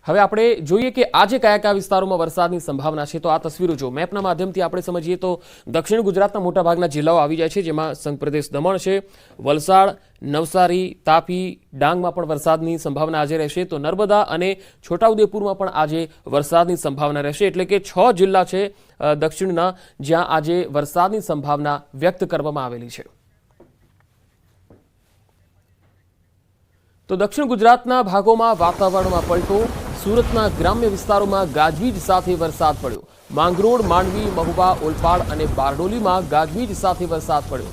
હવે આપણે જોઈએ કે આજે કયા કયા વિસ્તારોમાં વરસાદની સંભાવના છે। તો આ તસવીરો જો મેપના માધ્યમથી આપણે સમજીએ તો દક્ષિણ ગુજરાતના મોટાભાગના જિલ્લાઓ આવી જાય છે, જેમાં સંઘ પ્રદેશ દમણ છે, વલસાડ, નવસારી, તાપી, ડાંગમાં પણ વરસાદની સંભાવના આજે રહેશે। તો નર્મદા અને છોટાઉદેપુરમાં પણ આજે વરસાદની સંભાવના રહેશે, એટલે કે 6 જિલ્લા છે દક્ષિણના જ્યાં આજે વરસાદની સંભાવના વ્યક્ત કરવામાં આવેલી છે। તો દક્ષિણ ગુજરાતના ભાગોમાં વાતાવરણમાં પલટો। સુરતના ગ્રામ્ય વિસ્તારોમાં ગાજવીજ સાથે વરસાદ પડ્યો। માંગરોળ, માંડવી, મહુવા, ઓલપાડ અને બારડોલીમાં ગાજવીજ સાથે વરસાદ પડ્યો।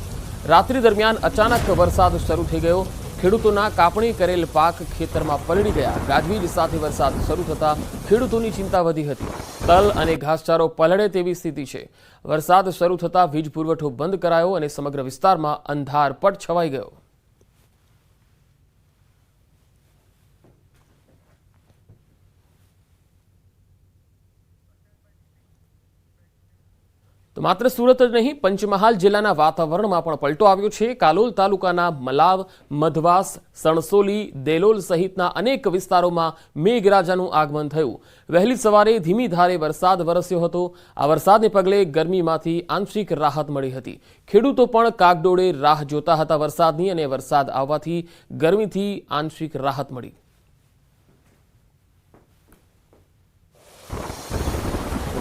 રાત્રિ દરમિયાન અચાનક વરસાદ શરૂ થઈ ગયો। ખેડૂતોના કાપણી કરેલ પાક ખેતરમાં પલળી ગયા। ગાજવીજ સાથે વરસાદ શરૂ થતા ખેડૂતોની ચિંતા વધી હતી। તલ અને ઘાસચારો પલળે તેવી સ્થિતિ છે। વરસાદ શરૂ થતા વીજ પુરવઠો બંધ કરાયો અને સમગ્ર વિસ્તારમાં અંધારપટ છવાઈ ગયો। તો માત્ર સુરત જ નહીં, પંચમહાલ જિલ્લાના વાતાવરણમાં પણ પલટો આવ્યો છે। કાલોલ તાલુકાના મલાવ, મધવાસ, સણસોલી, દેલોલ સહિતના અનેક વિસ્તારોમાં મેઘરાજાનું આગમન થયું। વહેલી સવારે ધીમી ધારે વરસાદ વરસ્યો હતો। આ વરસાદને પગલે ગરમીમાંથી આંશિક રાહત મળી હતી। ખેડૂતો પણ કાગડોળે રાહ જોતા હતા વરસાદની, અને વરસાદ આવવાથી ગરમીથી આંશિક રાહત મળી।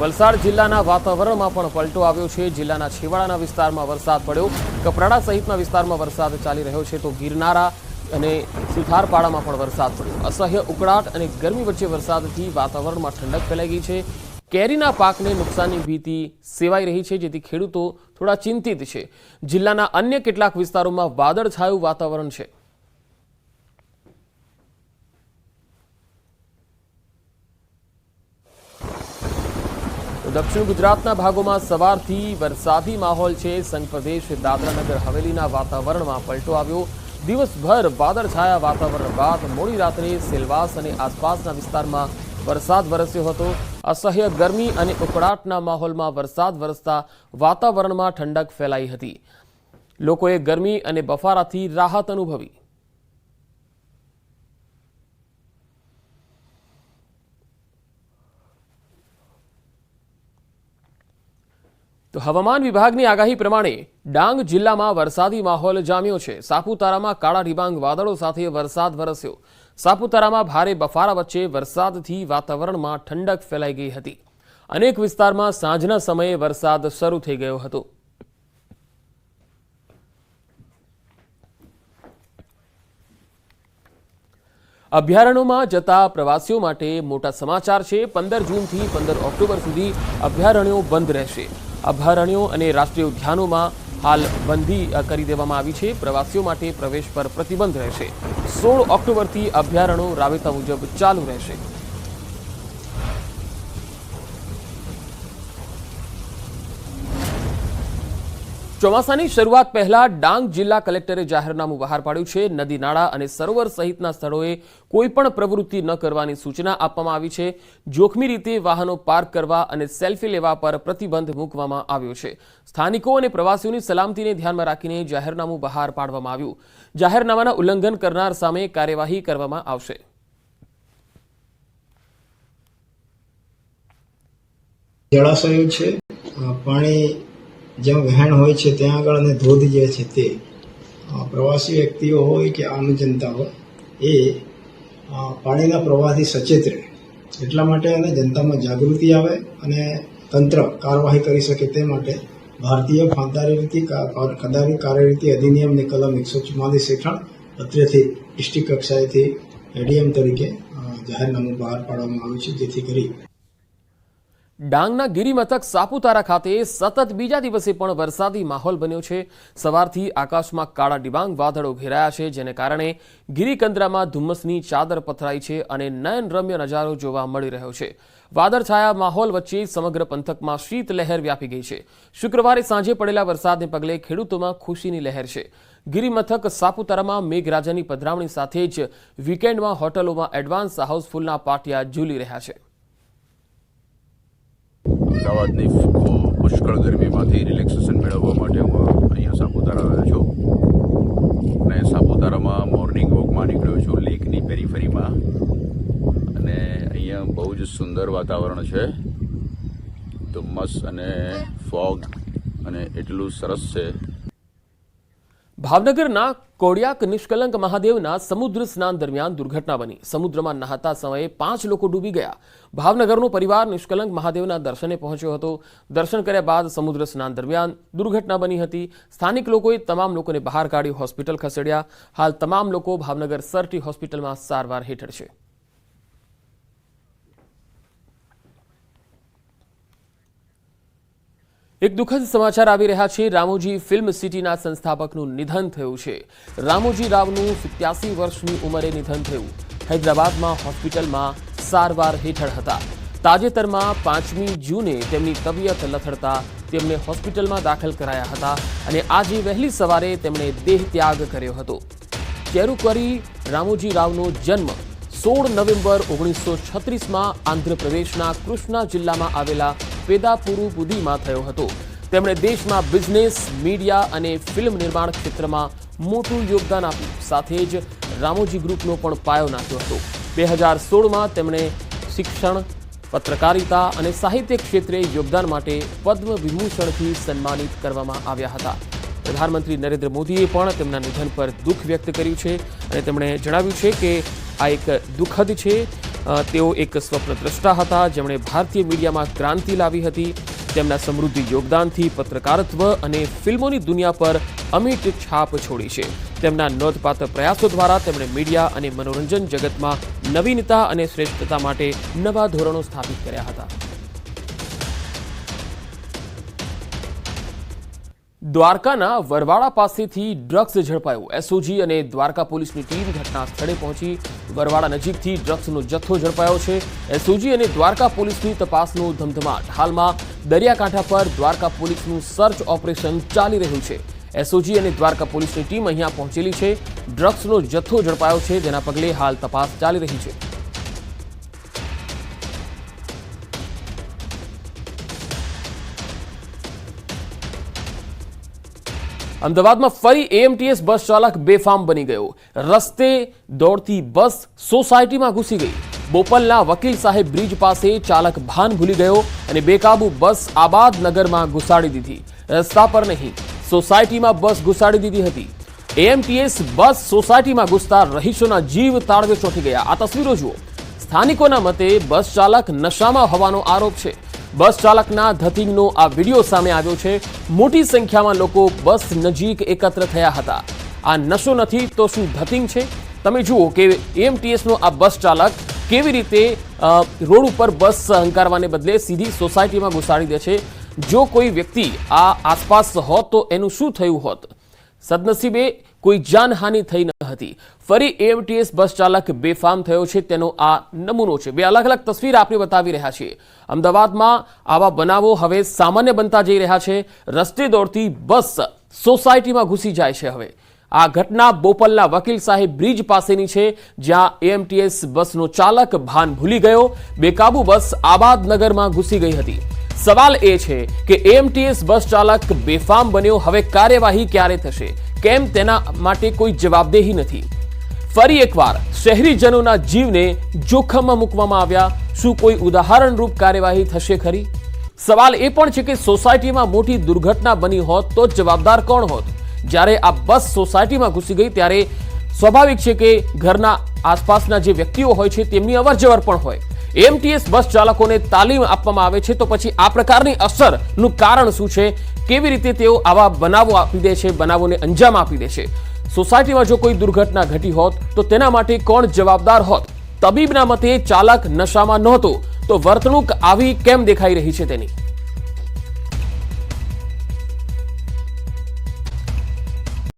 વલસાડ જિલ્લાના વાતાવરણમાં પણ પલટો આવ્યો છે। જિલ્લાના છેવાડાના વિસ્તારમાં વરસાદ પડ્યો। કપરાડા સહિતના વિસ્તારમાં વરસાદ ચાલી રહ્યો છે, તો ગિરનારા અને સુથારપાડામાં પણ વરસાદ પડ્યો। અસહ્ય ઉકળાટ અને ગરમી વચ્ચે વરસાદથી વાતાવરણમાં ઠંડક ફેલાઈ ગઈ છે। કેરીના પાકને નુકસાનની ભીતિ સેવાઈ રહી છે, જેથી ખેડૂતો થોડા ચિંતિત છે। જિલ્લાના અન્ય કેટલાક વિસ્તારોમાં વાદળછાયું વાતાવરણ છે। દક્ષિણ ગુજરાતના ભાગોમાં સવારથી વરસાદી માહોલ છે। સંઘ પ્રદેશ દાદરાનગર હવેલીના વાતાવરણમાં પલટો આવ્યો। દિવસભર વાદળછાયા વાતાવરણ બાદ મોડી રાત્રે સેલવાસ અને આસપાસના વિસ્તારમાં વરસાદ વરસ્યો હતો। અસહ્ય ગરમી અને ઉકળાટના માહોલમાં વરસાદ વરસતા વાતાવરણમાં ઠંડક ફેલાઈ હતી। લોકોએ ગરમી અને બફારાથી રાહત અનુભવી। તો હવામાન વિભાગની આગાહી પ્રમાણે ડાંગ જિલ્લામાં વરસાદી માહોલ જામ્યો છે। સાપુતારામાં કાળા ડિબાંગ વાદળો સાથે વરસાદ વરસ્યો। સાપુતારામાં ભારે બફારા વચ્ચે વરસાદથી વાતાવરણમાં ઠંડક ફેલાઈ ગઈ હતી। અનેક વિસ્તારમાં સાંજના સમયે વરસાદ શરૂ થઈ ગયો હતો। અભયારણ્યોમાં જતા પ્રવાસીઓ માટે મોટા સમાચાર છે। 15 જૂનથી 15 ઓક્ટોબર સુધી અભયારણ્યો બંધ રહેશે। અભયારણ્યો અને રાષ્ટ્રીય ઉદ્યાનોમાં હાલ બંધી કરી દેવામાં આવી છે। પ્રવાસીઓ માટે પ્રવેશ પર પ્રતિબંધ રહેશે। 16 ઓક્ટોબરથી અભયારણ્યો રાબેતા મુજબ ચાલુ રહેશે। ચોમાસાની શરૂઆત પહેલા ડાંગ જિલ્લા કલેક્ટરે જાહેરનામું બહાર પાડ્યું છે। નદી, નાળા અને સરોવર સહિતના સ્થળોએ કોઈપણ પ્રવૃત્તિ ન કરવાની સૂચના આપવામાં આવી છે। જોખમી રીતે વાહનો પાર્ક કરવા અને સેલ્ફી લેવા પર પ્રતિબંધ મૂકવામાં આવ્યો છે। સ્થાનિકો અને પ્રવાસીઓની સલામતીને ધ્યાનમાં રાખીને જાહેરનામું બહાર પાડવામાં આવ્યું। જાહેરનામાના ઉલ્લંઘન કરનાર સામે કાર્યવાહી કરવામાં આવશે। જળાશયો છે, પાણી જ્યાં વહેણ હોય છે ત્યાં આગળ અને ધોધ જે છે તે પ્રવાસી વ્યક્તિઓ હોય કે આમ જનતા હોય એ પાણીના પ્રવાહથી સચેત રહે, એટલા માટે અને જનતામાં જાગૃતિ આવે અને તંત્ર કાર્યવાહી કરી શકે તે માટે ભારતીય ફોજદારી કાર્યરીતિ અધિનિયમની કલમ 144 હેઠળ અત્રેથી ડિસ્ટ્રિક્ટ કક્ષાએથી એડીએમ તરીકે જાહેરનામું બહાર પાડવામાં આવ્યું છે, જેથી કરી ડાંગના ગિરિમથક સાપુતારા ખાતે સતત બીજા દિવસે પણ વરસાદી માહોલ બન્યો છે। સવારથી આકાશમાં કાળા ડિબાંગ વાદળો ઘેરાયા છે, જેને કારણે ગિરિકંદરામાં ધુમ્મસની ચાદર પથરાઈ છે અને નયનરમ્ય નજારો જોવા મળી રહ્યો છે। વાદળછાયા માહોલ વચ્ચે સમગ્ર પંથકમાં શીતલહેર વ્યાપી ગઈ છે। શુક્રવારે સાંજે પડેલા વરસાદને પગલે ખેડૂતોમાં ખુશીની લહેર છે। ગિરિમથક સાપુતારામાં મેઘરાજાની પધરામણી સાથે જ વીકેન્ડમાં હોટલોમાં એડવાન્સ હાઉસફુલના પાટિયા ઝૂલી રહ્યા છે। અમદાવાદની પુષ્કળ ગરમીમાંથી રિલેક્સેશન મેળવવા માટે હું અહીંયા સાપુતારા આવ્યો છું અને સાપુતારામાં મોર્નિંગ વોકમાં નીકળ્યો છું લેકની પેરીફરીમાં, અને અહીંયા બહુ જ સુંદર વાતાવરણ છે. ધુમ્મસ અને ફોગ અને એટલું સરસ છે. ભાવનગરના કોડિયાક નિષ્કલંક મહાદેવના સમુદ્ર સ્નાન દરમિયાન દુર્ઘટના બની. સમુદ્રમાં નહાતા સમયે 5 લોકો ડૂબી ગયા. ભાવનગરનો પરિવાર નિષ્કલંક મહાદેવના દર્શને પહોંચ્યો હતો. દર્શન કર્યા બાદ સમુદ્ર સ્નાન દરમિયાન દુર્ઘટના બની હતી. સ્થાનિક લોકોએ તમામ લોકોને બહાર કાઢી હોસ્પિટલ ખસેડ્યા. હાલ તમામ લોકો ભાવનગર સરટી હોસ્પિટલમાં સારવાર હેઠળ છે. એક દુઃખદ સમાચાર આવી રહ્યા છે. રામોજી ફિલ્મ સિટીના સંસ્થાપકનું નિધન થયું છે. રામોજી રાવનું 87 વર્ષની ઉંમરે નિધન થયું. હૈદરાબાદમાં હોસ્પિટલમાં સારવાર હેઠળ હતા. તાજેતરમાં 5મી જૂને તેમની તબિયત લથડતા તેમને હોસ્પિટલમાં દાખલ કરાયા હતા અને આજે વહેલી સવારે તેમણે દેહ ત્યાગ કર્યો હતો. ચેરુકરી રામોજી રાવનો જન્મ 16 નવેમ્બર 1936માં આંધ્રપ્રદેશના કૃષ્ણા જિલ્લામાં આવેલા પેદાપુરુપુદીમાં થયો હતો. તેમણે દેશમાં બિઝનેસ, મીડિયા અને ફિલ્મ નિર્માણ ક્ષેત્રમાં મોટું યોગદાન આપ્યું. સાથે જ રામોજી ગ્રુપનો પણ પાયો નાખ્યો હતો. 2016માં તેમણે શિક્ષણ, પત્રકારિતા અને સાહિત્ય ક્ષેત્રે યોગદાન માટે પદ્મ વિભૂષણથી સન્માનિત કરવામાં આવ્યા હતા. પ્રધાનમંત્રી નરેન્દ્ર મોદીએ પણ તેમના નિધન પર દુઃખ વ્યક્ત કર્યું છે અને તેમણે જણાવ્યું છે કે આ એક દુઃખદ છે. તેઓ એક સ્વપ્નદ્રષ્ટા હતા જેમણે ભારતીય મીડિયામાં ક્રાંતિ લાવી હતી. તેમના સમૃદ્ધ યોગદાનથી પત્રકારત્વ અને ફિલ્મોની દુનિયા પર અમિટ છાપ છોડી છે. તેમના નોંધપાત્ર પ્રયાસો દ્વારા તેમણે મીડિયા અને મનોરંજન જગતમાં નવીનતા અને શ્રેષ્ઠતા માટે નવા ધોરણો સ્થાપિત કર્યા હતા. દ્વારકાના વરવાડા પાસેથી ડ્રગ્સ ઝડપાયું. એસઓજી અને દ્વારકા પોલીસની ટીમ ઘટના સ્થળે પહોંચી. વરવાડા નજીકથી ડ્રગ્સનો જથ્થો ઝડપાયો છે. એસઓજી અને દ્વારકા પોલીસની તપાસનો ધમધમાટ. હાલમાં દરિયાકાંઠા પર દ્વારકા પોલીસનું સર્ચ ઓપરેશન ચાલી રહ્યું છે. એસઓજી અને દ્વારકા પોલીસની ટીમ અહીંયા પહોંચેલી છે. ડ્રગ્સનો જથ્થો ઝડપાયો છે, જેના પગલે હાલ તપાસ ચાલી રહી છે. અમદાવાદમાં ફરી એએમટીએસ બસ ચાલક બેફામ બની ગયો. રસ્તે દોડતી બસ સોસાયટીમાં ઘૂસી ગઈ. બોપલના વકીલ સાહેબ બ્રિજ પાસે ચાલક ભાન ભૂલી ગયો અને બેકાબુ બસ આબાદ નગરમાં ઘુસાડી દીધી. રસ્તા પર નહીં, સોસાયટીમાં બસ ઘુસાડી દીધી હતી. એએમટીએસ બસ સોસાયટીમાં ઘૂસતા રહીશોના જીવ તાળવે ચોંટી ગયા. આ તસવીરો જુઓ. સ્થાનિકોના મતે બસ ચાલક નશામાં હોવાનો આરોપ છે. બસ ચાલકના ધતિંગનો આ વિડીયો સામે આવ્યો છે. મોટી સંખ્યામાં લોકો બસ નજીક એકત્ર થયા હતા. આ નશો નથી તો શું ધતિંગ છે? તમે જુઓ કે એએમટીએસનો આ બસ ચાલક કેવી રીતે રોડ ઉપર બસ હંકારવાને બદલે સીધી સોસાયટીમાં ઘુસાડી દે છે. જો કોઈ વ્યક્તિ આ આસપાસ હોત તો એનું શું થયું હોત? સદનસીબે કોઈ જાનહાનિ થઈ ન હતી. ફરી એએમટીએસ બસ ચાલક બેફામ થયો છે તેનો આ નમૂનો છે. બે અલગ અલગ તસવીર આપણે બતાવી રહ્યા છીએ. અમદાવાદમાં આવા બનાવો હવે સામાન્ય બનતા જઈ રહ્યા છે. રસ્તે દોડતી બસ સોસાયટીમાં ઘૂસી જાય છે. હવે આ ઘટના બોપલના વકીલ સાહેબ બ્રિજ પાસેની છે, જ્યાં એએમટીએસ બસનો ચાલક ભાન ભૂલી ગયો. બેકાબુ બસ આબાદનગરમાં ઘૂસી ગઈ હતી. સવાલ એ છે કે એએમટીએસ બસ ચાલક બેફામ બન્યો, હવે કાર્યવાહી ક્યારે થશે? કેમ તેના માટે કોઈ જવાબદેહી નથી? ફરી એકવાર શહેરીજનોના જીવને જોખમમાં મૂકવામાં આવ્યા. શું કોઈ ઉદાહરણરૂપ કાર્યવાહી થશે ખરી? સવાલ એ પણ છે કે સોસાયટીમાં મોટી દુર્ઘટના બની હોત તો જવાબદાર કોણ હોત? જ્યારે આ બસ સોસાયટીમાં ઘૂસી ગઈ ત્યારે સ્વાભાવિક છે કે ઘરના આસપાસના જે વ્યક્તિઓ હોય છે તેમની અવરજવર પણ હોય. એએમટીએસ બસ ચાલકોને તાલીમ આપવામાં આવે છે તો પછી આ પ્રકારની અસરનું કારણ શું છે? કેવી રીતે તેઓ આવા બનાવો આપી દે છે, બનાવોને અંજામ આપી દે છે? સોસાયટીમાં જો કોઈ દુર્ઘટના ઘટી હોત તો તેના માટે કોણ જવાબદાર હોત? તબીબના મતે ચાલક નશામાં નહોતો તો વર્તણૂક આવી કેમ દેખાઈ રહી છે તેની?